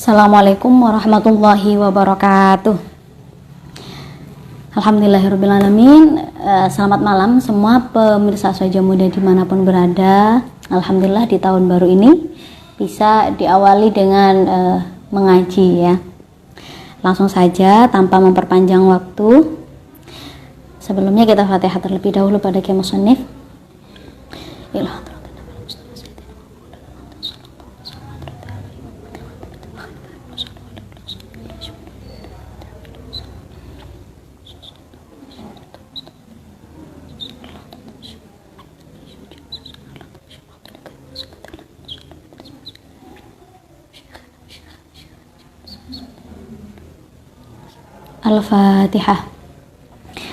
Assalamualaikum warahmatullahi wabarakatuh. Alhamdulillahirrabbilalamin. Selamat malam semua pemirsa Saja Muda dimanapun berada. Alhamdulillah di tahun baru ini bisa diawali dengan mengaji ya. Langsung saja tanpa memperpanjang waktu. Sebelumnya kita Fatihah terlebih dahulu pada Kiai Musannif. Al-Fatihah.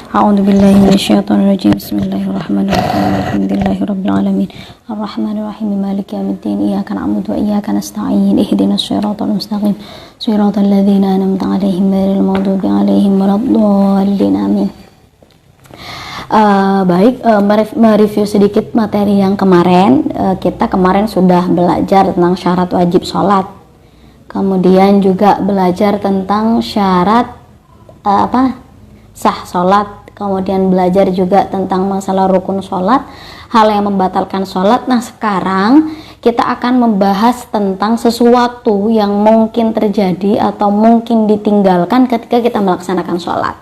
A'udzu billahi minasyaitonir rajim. Bismillahirrahmanirrahim. Alhamdulillahirabbil alamin. Arrahmanir rahim. Maliki yaumiddin. Iyyaka na'budu wa iyyaka nasta'in. Ihdinas shiratal mustaqim. Shiratal ladzina an'amta 'alaihim ghairil maghdubi 'alaihim waladdallin. Amin. Baik, mereview sedikit materi yang kemarin. Kita kemarin sudah belajar tentang syarat wajib sholat. Kemudian juga belajar tentang syarat sah sholat, kemudian belajar juga tentang masalah rukun sholat, hal yang membatalkan sholat. Nah sekarang kita akan membahas tentang sesuatu yang mungkin terjadi atau mungkin ditinggalkan ketika kita melaksanakan sholat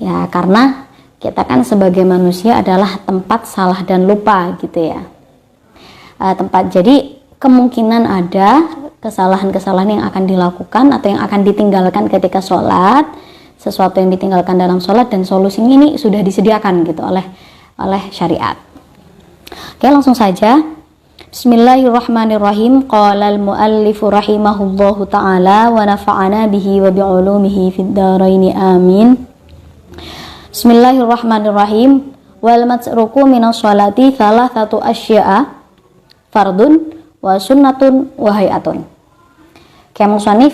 ya, karena kita kan sebagai manusia adalah tempat salah dan lupa gitu ya, jadi kemungkinan ada kesalahan-kesalahan yang akan dilakukan atau yang akan ditinggalkan ketika sholat, sesuatu yang ditinggalkan dalam sholat, dan solusinya ini sudah disediakan gitu oleh syariat. Oke, langsung saja. Bismillahirrahmanirrahim. Qala al-muallifu rahimahullahu ta'ala wa nafa'ana bihi wa bi'ulumihi fid dharaini amin. Bismillahirrahmanirrahim. Wal matruku minas sholati thalathatu asya'a fardun wa sunnatun wa hayatun. Kayak musannif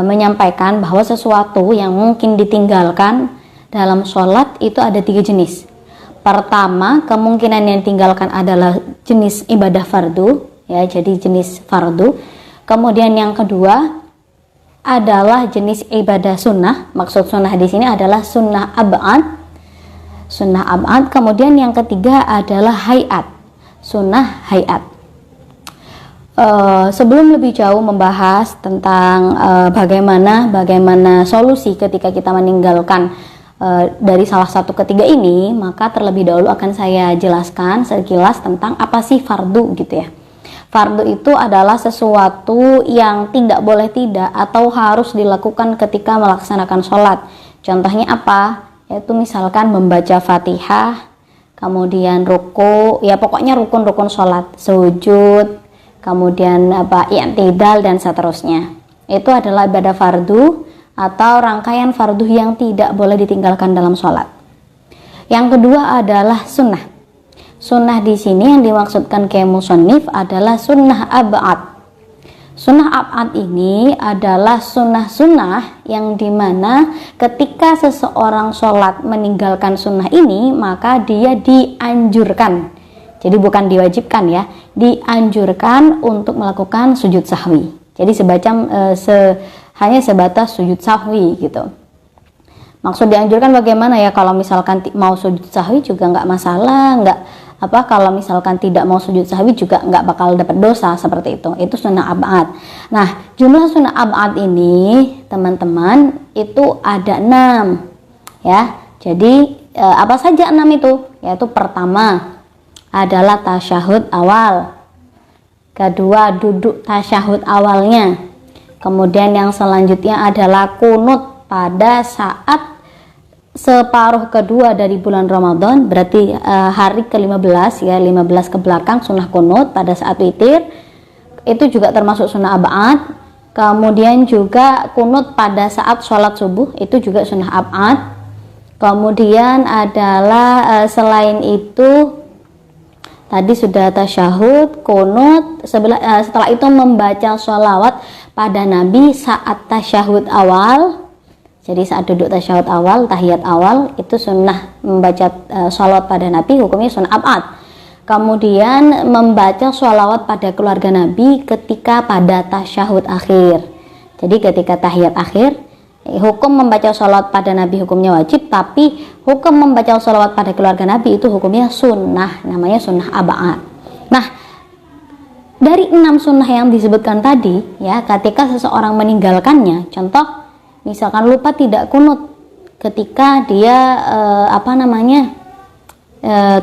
menyampaikan bahwa sesuatu yang mungkin ditinggalkan dalam sholat itu ada 3 jenis. Pertama, kemungkinan yang ditinggalkan adalah jenis ibadah fardu ya, jadi jenis fardu. Kemudian yang kedua adalah jenis ibadah sunnah. Maksud sunnah di sini adalah sunnah ab'ad. Kemudian yang ketiga adalah hayat, sunnah hayat. Sebelum lebih jauh membahas tentang bagaimana solusi ketika kita meninggalkan dari salah satu ketiga ini, maka terlebih dahulu akan saya jelaskan sekilas tentang apa sih fardu gitu ya. Fardu itu adalah sesuatu yang tidak boleh tidak atau harus dilakukan ketika melaksanakan sholat. Contohnya apa? Yaitu misalkan membaca Fatihah, kemudian ruku, ya pokoknya rukun-rukun sholat, sujud, kemudian i'tidal dan seterusnya. Itu adalah ibadah fardu atau rangkaian fardu yang tidak boleh ditinggalkan dalam sholat. Yang kedua adalah sunnah. Sunnah di sini yang dimaksudkan kayak musannif adalah sunnah ab'ad. Sunnah ab'ad ini adalah sunnah-sunnah yang dimana ketika seseorang sholat meninggalkan sunnah ini, maka dia dianjurkan. Jadi bukan diwajibkan ya, dianjurkan untuk melakukan sujud sahwi. Jadi hanya sebatas sujud sahwi gitu. Maksud dianjurkan bagaimana ya? Kalau misalkan mau sujud sahwi juga nggak masalah, kalau misalkan tidak mau sujud sahwi juga nggak bakal dapat dosa seperti itu. Itu sunnah ab'ad. Nah, jumlah sunnah ab'ad ini teman-teman itu ada 6 ya. Jadi apa saja 6 itu? Yaitu pertama adalah tasyahud awal, kedua duduk tasyahud awalnya, kemudian yang selanjutnya adalah kunut pada saat separuh kedua dari bulan Ramadan, berarti hari ke-15 ya, 15 ke belakang sunnah kunut pada saat witir, itu juga termasuk sunnah ab'ad. Kemudian juga kunut pada saat sholat subuh, itu juga sunnah ab'ad. Kemudian adalah selain itu tadi sudah tasyahud, kunut, setelah itu membaca sholawat pada Nabi saat tasyahud awal. Jadi saat duduk tasyahud awal, tahiyat awal, itu sunnah membaca sholawat pada Nabi, hukumnya sunnah ab'ad. Kemudian membaca sholawat pada keluarga Nabi ketika pada tasyahud akhir. Jadi ketika tahiyat akhir, hukum membaca sholawat pada Nabi hukumnya wajib, tapi hukum membaca sholawat pada keluarga Nabi itu hukumnya sunnah, namanya sunnah aba'at. Nah, dari 6 sunnah yang disebutkan tadi, ya, ketika seseorang meninggalkannya, contoh misalkan lupa tidak kunut ketika dia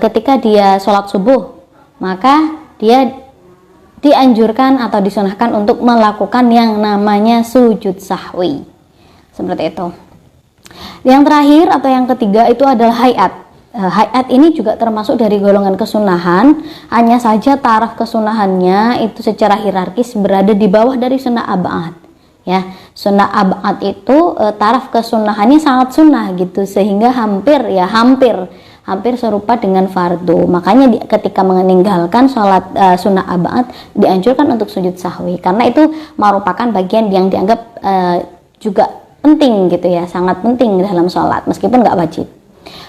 ketika dia sholat subuh, maka dia dianjurkan atau disunahkan untuk melakukan yang namanya sujud sahwi. Seperti itu. Yang terakhir atau yang ketiga itu adalah hayat. Hayat ini juga termasuk dari golongan kesunahan, hanya saja taraf kesunahannya itu secara hierarkis berada di bawah dari sunnah ab'ad. Ya, sunnah ab'ad itu taraf kesunahannya sangat sunnah gitu, sehingga hampir serupa dengan fardu. Makanya ketika meninggalkan sholat sunnah ab'ad dianjurkan untuk sujud sahwi, karena itu merupakan bagian yang dianggap juga penting gitu ya, sangat penting dalam sholat meskipun nggak wajib.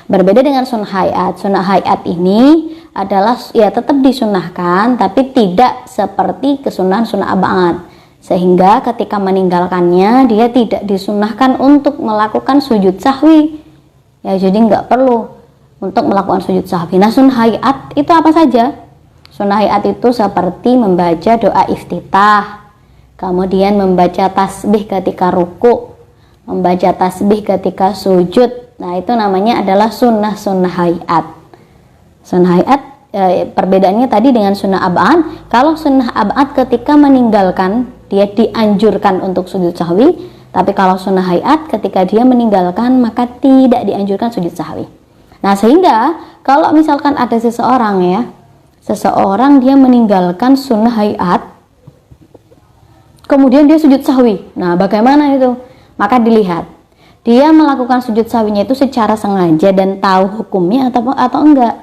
Berbeda dengan sunnah hayat. Sunnah hayat ini adalah ya tetap disunahkan, tapi tidak seperti kesunahan sunnah ab'ad, sehingga ketika meninggalkannya dia tidak disunahkan untuk melakukan sujud sahwi ya, jadi nggak perlu untuk melakukan sujud sahwi. Nah, sunnah hayat itu apa saja? Sunnah hayat itu seperti membaca doa iftitah, kemudian membaca tasbih ketika ruku, membaca tasbih ketika sujud. Nah, itu namanya adalah sunnah hayat. Sunnah hayat perbedaannya tadi dengan sunnah ab'ad. Kalau sunnah ab'ad ketika meninggalkan dia dianjurkan untuk sujud sahwi, tapi kalau sunnah hayat ketika dia meninggalkan maka tidak dianjurkan sujud sahwi. Nah, sehingga kalau misalkan ada seseorang dia meninggalkan sunnah hayat, kemudian dia sujud sahwi. Nah, bagaimana itu? Maka dilihat, dia melakukan sujud sahwinya itu secara sengaja dan tahu hukumnya atau enggak.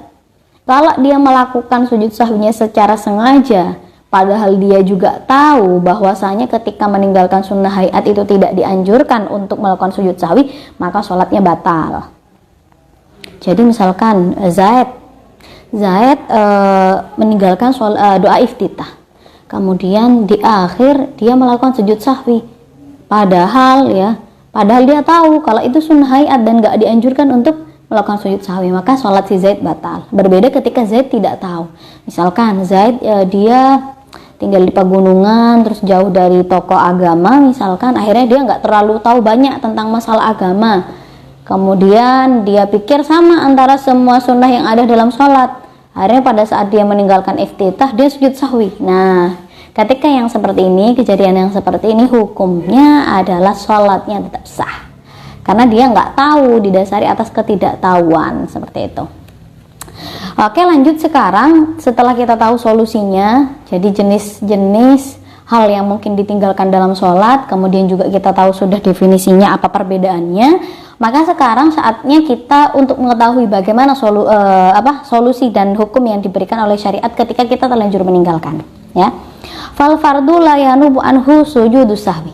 Kalau dia melakukan sujud sahwinya secara sengaja, padahal dia juga tahu bahwasanya ketika meninggalkan sunnah hayat itu tidak dianjurkan untuk melakukan sujud sahwi, maka sholatnya batal. Jadi misalkan Zaid meninggalkan doa iftitah, kemudian di akhir dia melakukan sujud sahwi, padahal dia tahu kalau itu sunnah hayat dan gak dianjurkan untuk melakukan sujud sahwi, maka sholat si Zaid batal. Berbeda ketika Zaid tidak tahu, misalkan Zaid dia tinggal di pegunungan, terus jauh dari tokoh agama, misalkan akhirnya dia nggak terlalu tahu banyak tentang masalah agama. Kemudian dia pikir sama antara semua sunnah yang ada dalam sholat. Akhirnya pada saat dia meninggalkan iftitah, dia sujud sahwi. Nah, ketika yang seperti ini, kejadian yang seperti ini, hukumnya adalah sholatnya tetap sah. Karena dia nggak tahu, didasari atas ketidaktahuan, seperti itu. Oke, lanjut sekarang. Setelah kita tahu solusinya, jadi jenis-jenis hal yang mungkin ditinggalkan dalam sholat, kemudian juga kita tahu sudah definisinya apa perbedaannya, maka sekarang saatnya kita untuk mengetahui bagaimana solusi dan hukum yang diberikan oleh syariat ketika kita terlanjur meninggalkan, ya. Fal fardu la yanubu anhu sujudus sahwi.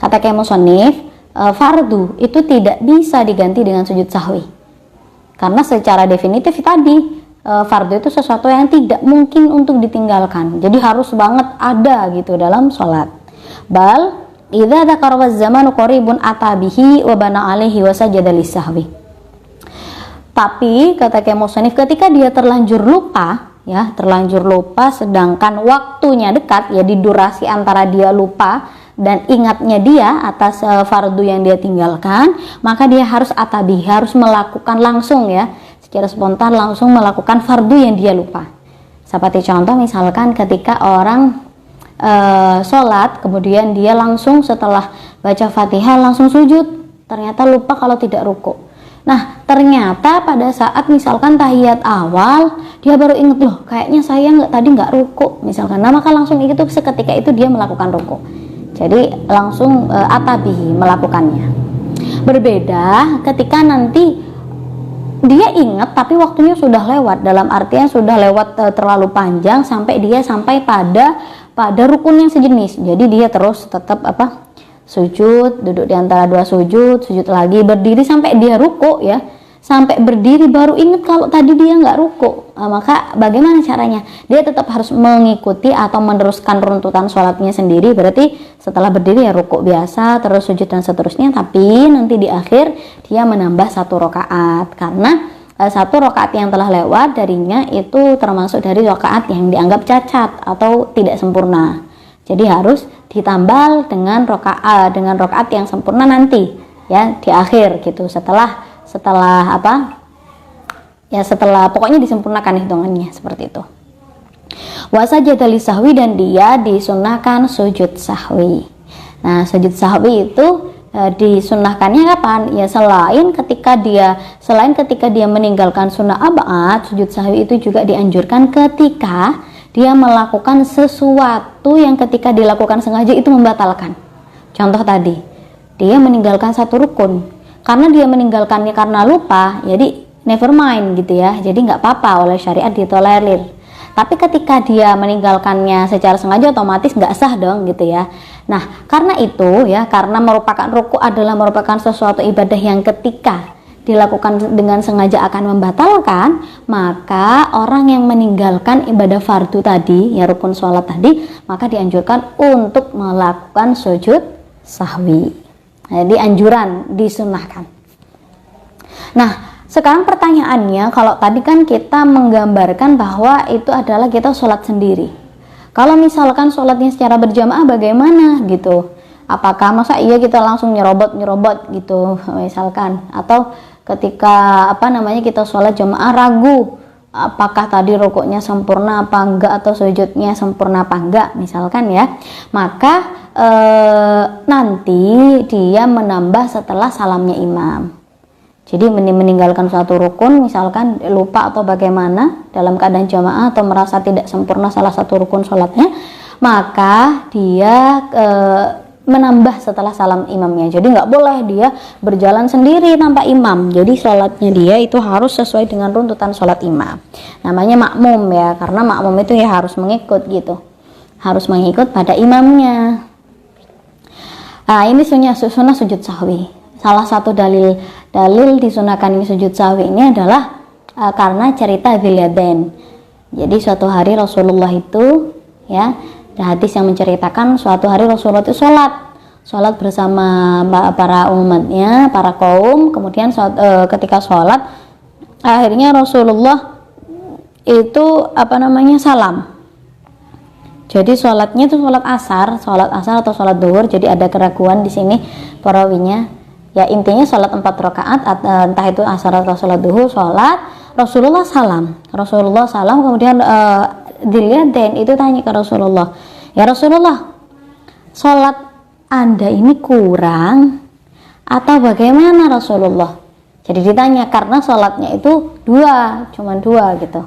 Kata musannif, fardu itu tidak bisa diganti dengan sujud sahwi. Karena secara definitif tadi fardu itu sesuatu yang tidak mungkin untuk ditinggalkan. Jadi harus banget ada gitu dalam sholat. Bal idza dzakara waz-zamanu qaribun atabihi wa bana alaihi wa sajada lis-sahwi. Tapi kata musannif ketika dia terlanjur lupa sedangkan waktunya dekat, ya di durasi antara dia lupa dan ingatnya dia atas fardu yang dia tinggalkan, maka dia harus harus melakukan langsung ya, secara spontan langsung melakukan fardu yang dia lupa. Seperti contoh misalkan ketika orang sholat, kemudian dia langsung setelah baca Fatihah langsung sujud, ternyata lupa kalau tidak ruku. Nah, ternyata pada saat misalkan tahiyat awal dia baru ingat, loh kayaknya saya tadi nggak ruku misalkan. Nah, maka langsung itu seketika itu dia melakukan ruku. Jadi langsung atabihi melakukannya. Berbeda ketika nanti dia ingat tapi waktunya sudah lewat, dalam artian sudah lewat terlalu panjang sampai dia sampai pada rukun yang sejenis. Jadi dia terus tetap sujud, duduk di antara dua sujud lagi, berdiri sampai dia ruku ya. sampai berdiri baru ingat kalau tadi dia nggak ruku. Maka bagaimana caranya? Dia tetap harus mengikuti atau meneruskan runtutan sholatnya sendiri. Berarti setelah berdiri ya ruku biasa, terus sujud dan seterusnya. Tapi nanti di akhir dia menambah 1 rakaat, karena 1 rakaat yang telah lewat darinya itu termasuk dari rakaat yang dianggap cacat atau tidak sempurna. Jadi harus ditambal dengan rakaat yang sempurna nanti ya di akhir gitu, setelah pokoknya disempurnakan hitungannya seperti itu. Wasajada lisahwi, dan dia disunahkan sujud sahwi. Nah, sujud sahwi itu disunahkannya kapan? Ya selain ketika dia meninggalkan sunnah abad, sujud sahwi itu juga dianjurkan ketika dia melakukan sesuatu yang ketika dilakukan sengaja itu membatalkan. Contoh tadi, dia meninggalkan 1 rukun. Karena dia meninggalkannya karena lupa, jadi never mind gitu ya. Jadi nggak apa-apa, oleh syariat ditolerir. Tapi ketika dia meninggalkannya secara sengaja, otomatis nggak sah dong gitu ya. Nah, karena itu ya, karena ruku adalah merupakan sesuatu ibadah yang ketika dilakukan dengan sengaja akan membatalkan, maka orang yang meninggalkan ibadah fardu tadi, ya rukun sholat tadi, maka dianjurkan untuk melakukan sujud sahwi. Jadi anjuran, disunahkan. Nah, sekarang pertanyaannya, kalau tadi kan kita menggambarkan bahwa itu adalah kita sholat sendiri. Kalau misalkan sholatnya secara berjamaah bagaimana gitu? Apakah masa iya kita langsung nyerobot gitu misalkan? Atau ketika kita sholat jamaah ragu apakah tadi rukuknya sempurna apa enggak, atau sujudnya sempurna apa enggak misalkan ya, maka nanti dia menambah setelah salamnya imam. Jadi meninggalkan suatu rukun, misalkan lupa atau bagaimana dalam keadaan jamaah atau merasa tidak sempurna salah satu rukun sholatnya, maka dia menambah setelah salam imamnya. Jadi nggak boleh dia berjalan sendiri tanpa imam. Jadi sholatnya dia itu harus sesuai dengan runtutan sholat imam. Namanya makmum ya, karena makmum itu ya harus mengikut gitu, harus mengikut pada imamnya. Nah, ini sunnah sujud sahwi. Salah satu dalil disunahkan sujud sahwi ini adalah karena cerita Dzil-Yadain. Jadi suatu hari Rasulullah itu ya, ada hadis yang menceritakan suatu hari Rasulullah itu sholat bersama para umatnya, para kaum. Kemudian ketika sholat, akhirnya Rasulullah itu salam. Jadi sholatnya itu sholat asar atau sholat duhur. Jadi ada keraguan di sini perawinya. Ya intinya sholat 4 rakaat, entah itu asar atau sholat duhur. Sholat Rasulullah salam, kemudian Dzil-Yadain itu tanya ke Rasulullah, ya Rasulullah, sholat Anda ini kurang atau bagaimana Rasulullah? Jadi ditanya karena sholatnya itu cuma dua gitu.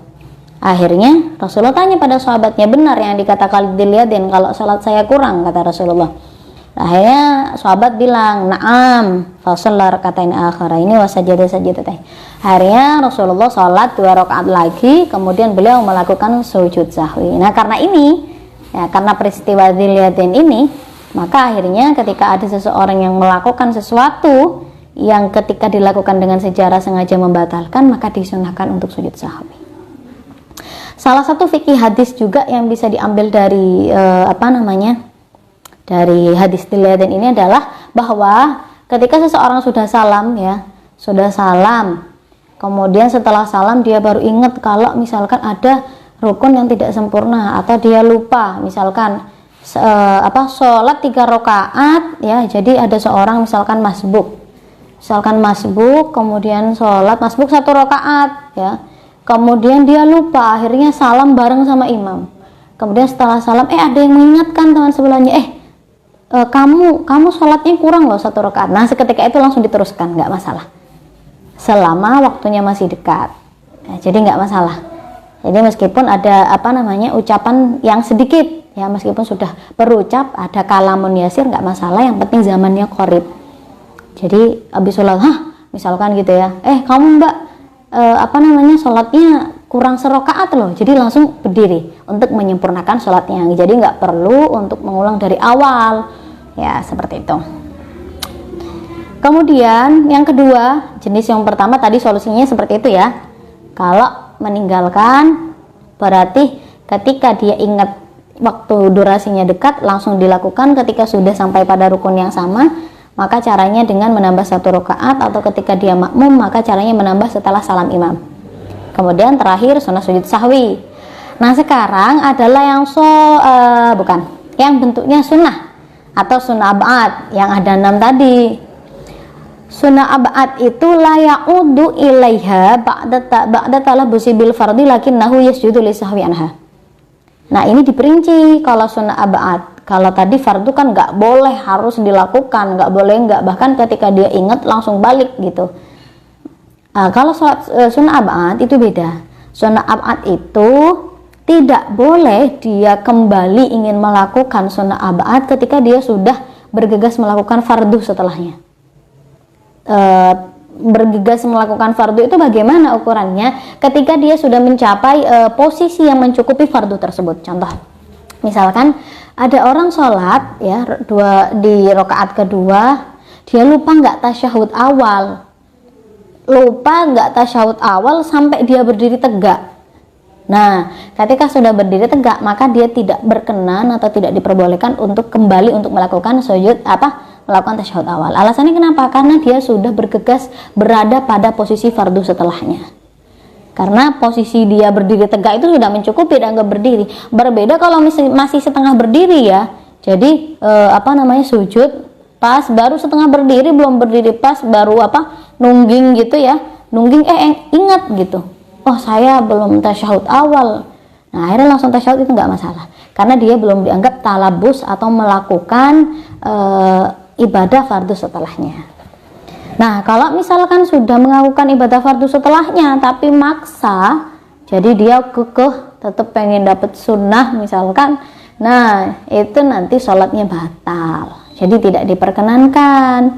Akhirnya Rasulullah tanya pada sahabatnya, benar yang dikatakan Dzil-Yadain kalau sholat saya kurang, kata Rasulullah. Akhirnya sahabat bilang, na'am fasallar katain akhiraini wasajada sajadatain. Akhirnya Rasulullah sholat 2 rakaat lagi, kemudian beliau melakukan sujud sahwi. Nah karena ini ya, karena peristiwa Dzil-Yadain ini, maka akhirnya ketika ada seseorang yang melakukan sesuatu yang ketika dilakukan dengan secara sengaja membatalkan, maka disunahkan untuk sujud sahwi. Salah satu fikih hadis juga yang bisa diambil dari dari hadis Dzil-Yadain ini adalah bahwa ketika seseorang sudah salam, kemudian setelah salam dia baru ingat kalau misalkan ada rukun yang tidak sempurna, atau dia lupa misalkan sholat 3 rakaat ya, jadi ada seorang misalkan masbuk, kemudian sholat masbuk 1 rakaat ya, kemudian dia lupa, akhirnya salam bareng sama imam. Kemudian setelah salam ada yang mengingatkan teman sebelahnya, kamu sholatnya kurang loh 1 rakaat. Nah seketika itu langsung diteruskan, nggak masalah selama waktunya masih dekat ya, jadi nggak masalah. Jadi meskipun ada ucapan yang sedikit ya, meskipun sudah berucap ada kalamun yasir, nggak masalah, yang penting zamannya qorib. Jadi abis sholat misalkan gitu ya, kamu mbak sholatnya kurang 1 rakaat loh, jadi langsung berdiri untuk menyempurnakan sholatnya. Jadi nggak perlu untuk mengulang dari awal ya, seperti itu. Kemudian yang kedua, jenis yang pertama tadi solusinya seperti itu ya. Kalau meninggalkan berarti ketika dia ingat waktu durasinya dekat langsung dilakukan, ketika sudah sampai pada rukun yang sama maka caranya dengan menambah 1 rakaat, atau ketika dia makmum maka caranya menambah setelah salam imam. Kemudian terakhir sunnah sujud sahwi. Nah sekarang adalah yang bentuknya sunnah atau sunnah ab'ad yang ada 6 tadi. Sunnah ab'ad itu la ya'udu ilaiha ba'da talabbusi bil fardi lakinnahu yasjudu li sahwi anha. Nah ini diperinci kalau sunnah ab'ad. Kalau tadi fardu kan nggak boleh harus dilakukan, nggak boleh nggak, bahkan ketika dia ingat langsung balik gitu. Kalau sunnah ab'ad itu beda. Sunnah ab'ad itu tidak boleh dia kembali ingin melakukan sunnah ab'ad ketika dia sudah bergegas melakukan fardu setelahnya. Bergegas melakukan fardu itu bagaimana ukurannya? Ketika dia sudah mencapai posisi yang mencukupi fardu tersebut. Contoh, misalkan ada orang sholat ya di rakaat kedua, dia lupa nggak tasyahud awal sampai dia berdiri tegak. Nah, ketika sudah berdiri tegak maka dia tidak berkenan atau tidak diperbolehkan untuk kembali untuk melakukan melakukan tasyahud awal. Alasannya kenapa? Karena dia sudah bergegas berada pada posisi fardu setelahnya. Karena posisi dia berdiri tegak itu sudah mencukupi dan nggak berdiri. Berbeda kalau masih setengah berdiri ya. Jadi sujud pas baru setengah berdiri, belum berdiri pas, baru nungging gitu ya. Nungging ingat gitu. Oh saya belum tasyahud awal. Nah akhirnya langsung tasyahud itu nggak masalah. Karena dia belum dianggap talabus atau melakukan ibadah fardu setelahnya. Nah kalau misalkan sudah melakukan ibadah fardu setelahnya tapi maksa, jadi dia kekeh tetap pengen dapat sunnah misalkan, nah itu nanti sholatnya batal, jadi tidak diperkenankan.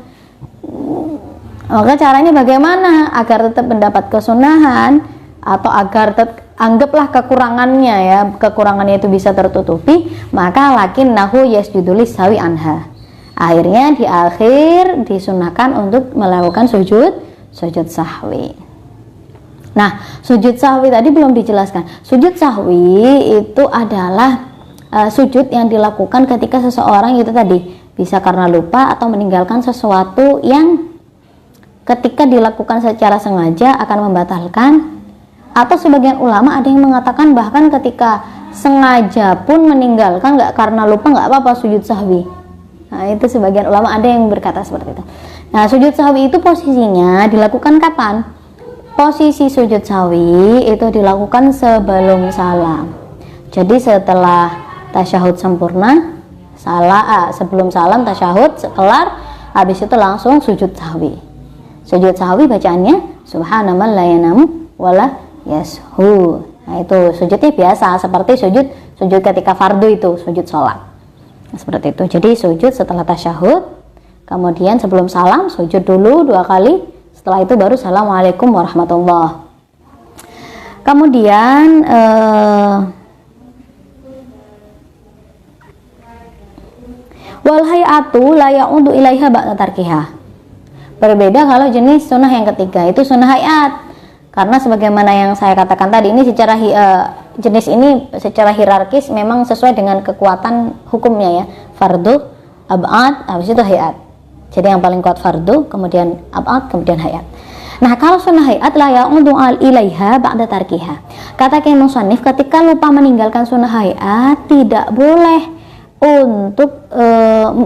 Maka caranya bagaimana agar tetap mendapat kesunahan, atau agar anggaplah kekurangannya itu bisa tertutupi, maka lakinnahu yasjudu lis-sahwi anha. Akhirnya di akhir disunahkan untuk melakukan sujud sahwi. Nah, sujud sahwi tadi belum dijelaskan. Sujud sahwi itu adalah sujud yang dilakukan ketika seseorang itu tadi bisa karena lupa atau meninggalkan sesuatu yang ketika dilakukan secara sengaja akan membatalkan, atau sebagian ulama ada yang mengatakan bahkan ketika sengaja pun meninggalkan nggak karena lupa nggak apa-apa sujud sahwi. Nah itu sebagian ulama ada yang berkata seperti itu. Nah sujud sahwi itu posisinya dilakukan kapan? Posisi sujud sahwi itu dilakukan sebelum salam. Jadi setelah tasyahud sempurna, sebelum salam tasyahud kelar, habis itu langsung sujud sahwi. Sujud sahwi bacaannya subhanallahi la yanamu wala yashu. Nah itu sujudnya biasa seperti sujud ketika fardu itu, sujud sholat. Seperti itu. Jadi sujud setelah tasyahud, kemudian sebelum salam sujud dulu 2 kali, setelah itu baru assalamualaikum warahmatullah. Kemudian wal hayatu la ya'udu ilaiha ba'da tarkiha. Berbeda kalau jenis sunnah yang ketiga, itu sunnah hayat. Karena sebagaimana yang saya katakan tadi, ini secara jenis ini secara hierarkis memang sesuai dengan kekuatan hukumnya ya. Fardu, ab'ad, habis itu hayat. Jadi yang paling kuat fardu, kemudian ab'ad, kemudian hayat. Nah kalau sunnah hayat la ya'udu ilaiha ba'da tarkiha. Kata Imam Musannif, ketika lupa meninggalkan sunnah hayat tidak boleh untuk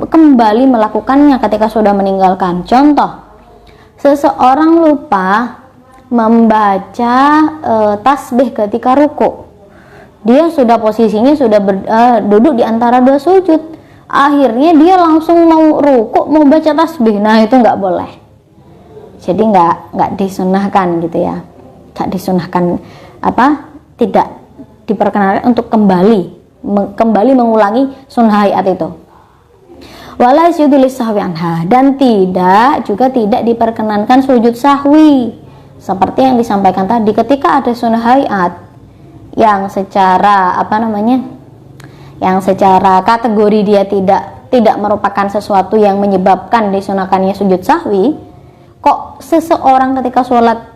kembali melakukannya ketika sudah meninggalkan. Contoh, seseorang lupa membaca tasbih ketika ruku. Dia sudah posisinya duduk di antara 2 sujud. Akhirnya dia langsung mau ruku, mau baca tasbih. Nah, itu nggak boleh. Jadi nggak disunahkan gitu ya. Nggak disunahkan tidak diperkenankan untuk kembali mengulangi sunnah hayat itu. Wala yasjudu lis-sahwi anha, dan tidak diperkenankan sujud sahwi. Seperti yang disampaikan tadi, ketika ada sunnah hayat yang secara kategori dia tidak merupakan sesuatu yang menyebabkan disunahkannya sujud sahwi, kok seseorang ketika sholat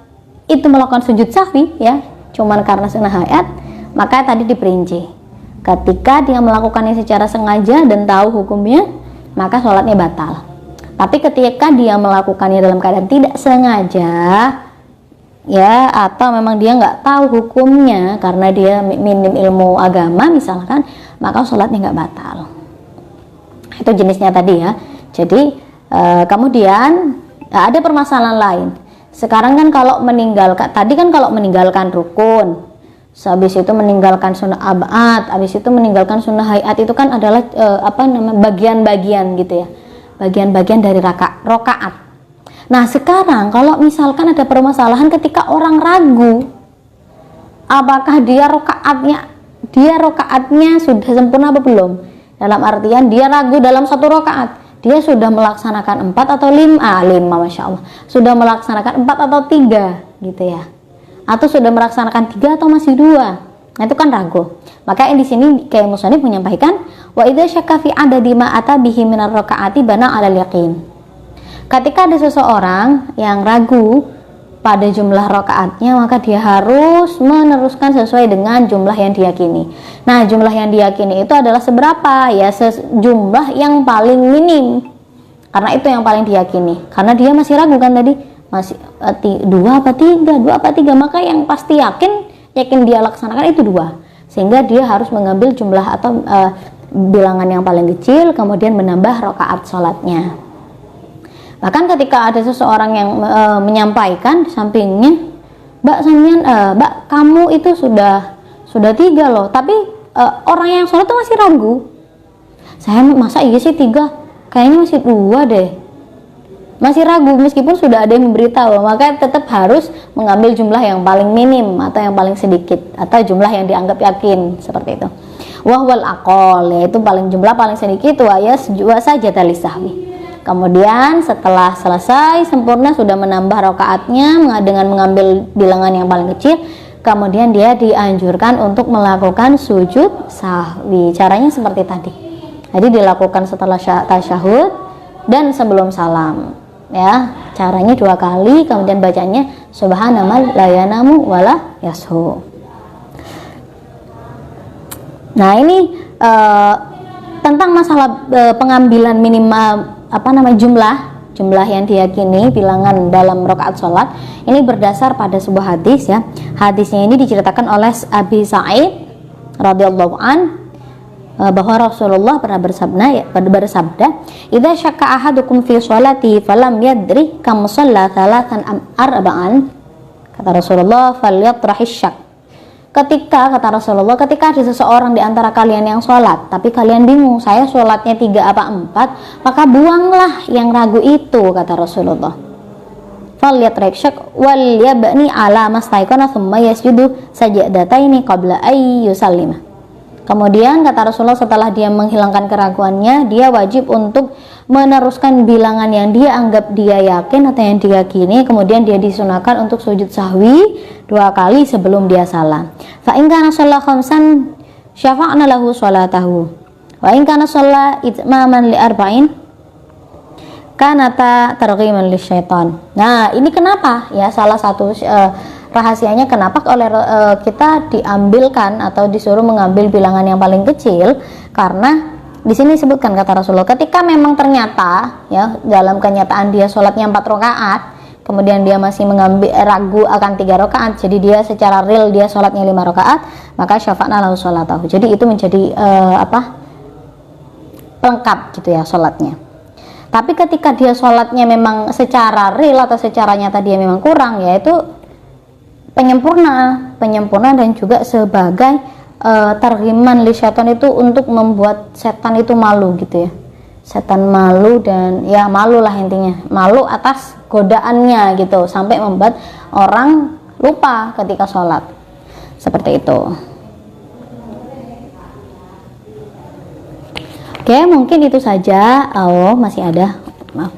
itu melakukan sujud sahwi ya cuman karena sunnah hayat, maka tadi diperinci ketika dia melakukannya secara sengaja dan tahu hukumnya, maka sholatnya batal. Tapi ketika dia melakukannya dalam keadaan tidak sengaja ya, atau memang dia nggak tahu hukumnya karena dia minim ilmu agama misalkan, maka sholatnya nggak batal. Itu jenisnya tadi ya. Jadi kemudian ada permasalahan lain. Sekarang kan kalau meninggalkan, tadi kan kalau meninggalkan rukun, habis itu meninggalkan sunnah abad, habis itu meninggalkan sunnah hayat, itu kan adalah bagian-bagian gitu ya, bagian-bagian dari rokaat. Nah sekarang kalau misalkan ada permasalahan ketika orang ragu apakah dia rokaatnya sudah sempurna apa belum, dalam artian dia ragu dalam satu rokaat dia sudah melaksanakan 4 atau 5, Masya Allah, sudah melaksanakan 4 atau 3 gitu ya, atau sudah melaksanakan 3 atau masih 2. Nah itu kan ragu. Maka yang di sini kayak musannif menyampaikan, wa idza syakka fi adadi ma ata bihi minar rakaati bana 'alal yaqin. Ketika ada seseorang yang ragu pada jumlah rakaatnya, maka dia harus meneruskan sesuai dengan jumlah yang diyakini. Nah jumlah yang diyakini itu adalah seberapa ya, jumlah yang paling minim, karena itu yang paling diyakini, karena dia masih ragu kan tadi, masih 2 apa 3, maka yang pasti yakin dia laksanakan itu 2, sehingga dia harus mengambil jumlah atau bilangan yang paling kecil kemudian menambah rakaat sholatnya. Bahkan ketika ada seseorang yang menyampaikan di sampingnya, Mbak kamu itu sudah 3 loh, tapi orang yang sholat itu masih ragu. Saya masa iya sih 3, kayaknya masih 2 deh, masih ragu meskipun sudah ada yang memberitahu, maka tetap harus mengambil jumlah yang paling minim atau yang paling sedikit, atau jumlah yang dianggap yakin, seperti itu. Wahwal aqol, yaitu jumlah paling sedikit, wa sajada lisahwi. Kemudian setelah selesai sempurna, sudah menambah rakaatnya dengan mengambil bilangan yang paling kecil, kemudian dia dianjurkan untuk melakukan sujud sahwi. Caranya seperti tadi. Jadi dilakukan setelah tasyahud dan sebelum salam. Ya, caranya 2 kali, kemudian bacanya subhanallah la yanamu wala yashu. Nah, ini tentang masalah pengambilan minimal jumlah yang diyakini bilangan dalam rakaat sholat. Ini berdasar pada sebuah hadis ya. Hadisnya ini diceritakan oleh Abi Sa'id radhiyallahu an, bahwa Rasulullah pernah bersabda, "Idza syakka ahadukum fi sholati falam yadri kam shalla thalathan am arba'an." Kata Rasulullah, "Falyatrahish syak." Ketika ada seseorang di antara kalian yang sholat, tapi kalian bingung, saya sholatnya 3 apa 4, maka buanglah yang ragu itu, kata Rasulullah. Falyatrahish syak wal yabni ala mastaiqana thumma yasjudu sajdataini qabla ay yusallima. Kemudian kata Rasulullah, setelah dia menghilangkan keraguannya, dia wajib untuk meneruskan bilangan yang dia anggap dia yakin atau yang diyakini, kemudian dia disunahkan untuk sujud sahwi 2 kali sebelum dia salam. Fa in kana shalla khamsan syafa'na lahu sholatahu wa in kana shalla itmaman li arba'in kanata targhiman lisyaitan. Nah, ini kenapa? Ya, salah satu rahasianya kenapa kita diambilkan atau disuruh mengambil bilangan yang paling kecil, karena di sini disebutkan kata Rasulullah, ketika memang ternyata ya dalam kenyataan dia sholatnya 4 rakaat, kemudian dia masih ragu akan 3 rakaat, jadi dia secara real dia sholatnya 5 rakaat, maka syafa'na lahu sholatahu. Jadi itu menjadi pelengkap gitu ya sholatnya. Tapi ketika dia sholatnya memang secara real atau secara nyata dia memang kurang, yaitu penyempurna dan juga sebagai targhiman li syaitan, itu untuk membuat setan itu malu gitu ya. Setan malu, dan ya malu lah intinya, malu atas godaannya gitu, sampai membuat orang lupa ketika sholat, seperti itu. Oke, mungkin itu saja. Masih ada, maaf.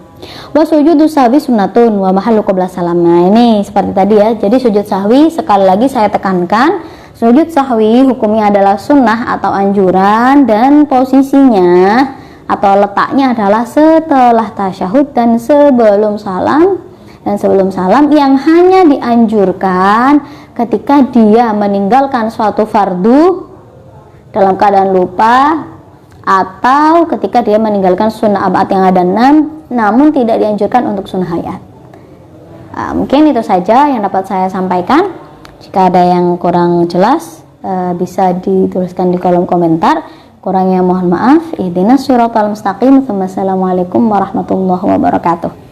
Wa sujudu sahwi sunnatun wa mahallu qabla salam. Nah, ini seperti tadi ya. Jadi sujud sahwi, sekali lagi saya tekankan, sujud sahwi hukumnya adalah sunnah atau anjuran, dan posisinya atau letaknya adalah setelah tasyahud dan sebelum salam. Dan sebelum salam yang hanya dianjurkan ketika dia meninggalkan suatu fardu dalam keadaan lupa, atau ketika dia meninggalkan sunnah abad yang ada 6 namun tidak dianjurkan untuk sunnah hayat. Mungkin itu saja yang dapat saya sampaikan. Jika ada yang kurang jelas bisa dituliskan di kolom komentar. Kurangnya mohon maaf. Ihdinas siratal mustaqim. Wassalamualaikum warahmatullahi wabarakatuh.